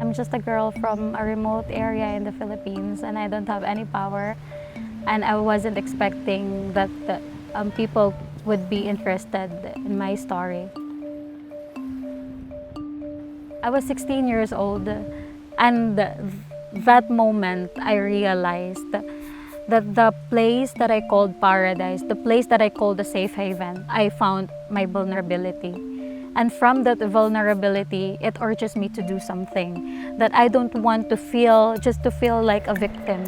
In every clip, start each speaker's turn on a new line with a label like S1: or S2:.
S1: I'm just a girl from a remote area in the Philippines and I don't have any power. And I wasn't expecting that people would be interested in my story. I was 16 years old, and that moment I realized that the place that I called paradise, the place that I called a safe haven, I found my vulnerability. And from that vulnerability, it urges me to do something that I don't want to feel, just to feel like a victim.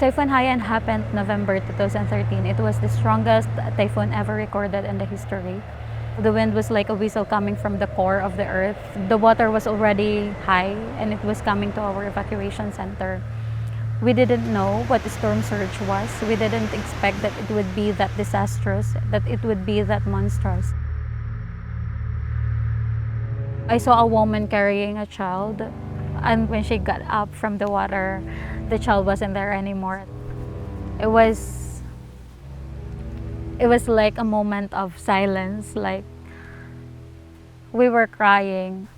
S1: Typhoon Haiyan happened November 2013. It was the strongest typhoon ever recorded in the history. The wind was like a whistle coming from the core of the earth. The water was already high and it was coming to our evacuation center. We didn't know what the storm surge was. We didn't expect that it would be that disastrous, that it would be that monstrous. I saw a woman carrying a child, and when she got up from the water, the child wasn't there anymore. It was like a moment of silence, like we were crying.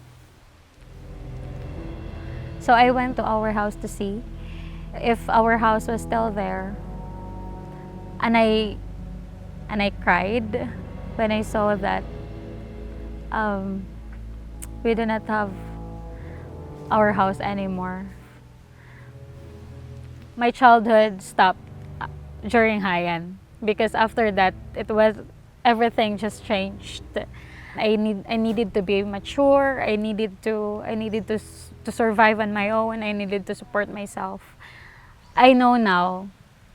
S1: So I went to our house to see if our house was still there. And I cried when I saw that we do not have our house anymore. My childhood stopped during Haiyan because after that everything just changed. I needed to be mature. I needed to survive on my own. I needed to support myself. I know now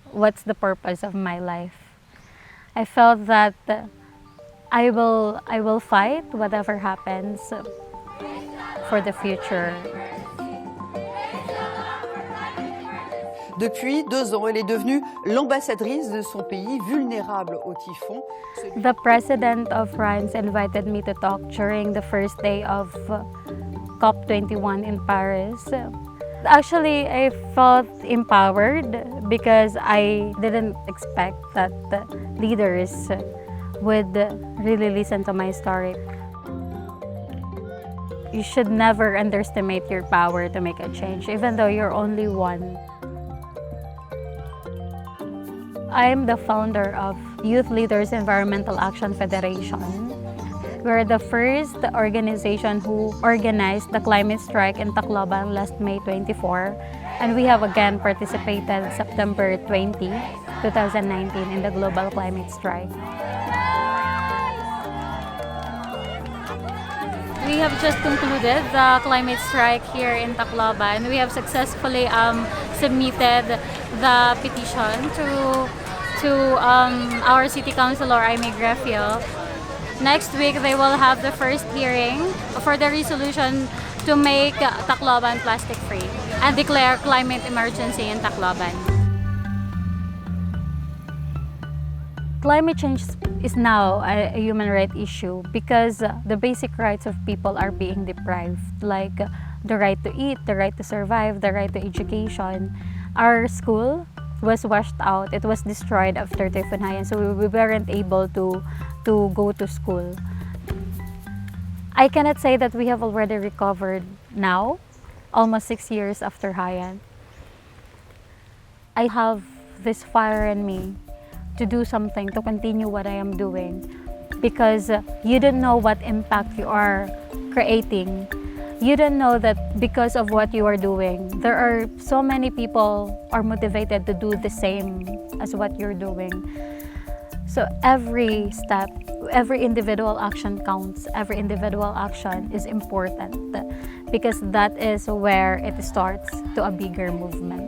S1: what's the purpose of my life. I felt that I will fight whatever happens for the future.
S2: Depuis 2 ans, elle est devenue l'ambassadrice de son pays vulnérable au typhon.
S1: The president of France invited me to talk during the first day of COP21 in Paris. Actually, I felt empowered because I didn't expect that the leaders would really listen to my story. You should never underestimate your power to make a change, even though you're only one. I am the founder of Youth Leaders Environmental Action Federation. We're the first organization who organized the climate strike in Tacloban last May 24, and we have again participated September 20, 2019 in the global climate strike. We have just concluded the climate strike here in Tacloban. We have successfully submitted the petition to our city councilor, Jaime Grefio. Next week, they will have the first hearing for the resolution to make Tacloban plastic-free and declare climate emergency in Tacloban. Climate change is now a human rights issue because the basic rights of people are being deprived, like the right to eat, the right to survive, the right to education. Our school was washed out. It was destroyed after Typhoon Haiyan, so we weren't able to go to school. I cannot say that we have already recovered now, almost 6 years after Haiyan. I have this fire in me to do something, to continue what I am doing, because you don't know what impact you are creating. You don't know that because of what you are doing, there are so many people are motivated to do the same as what you're doing. So every step, every individual action counts. Every individual action is important because that is where it starts to a bigger movement.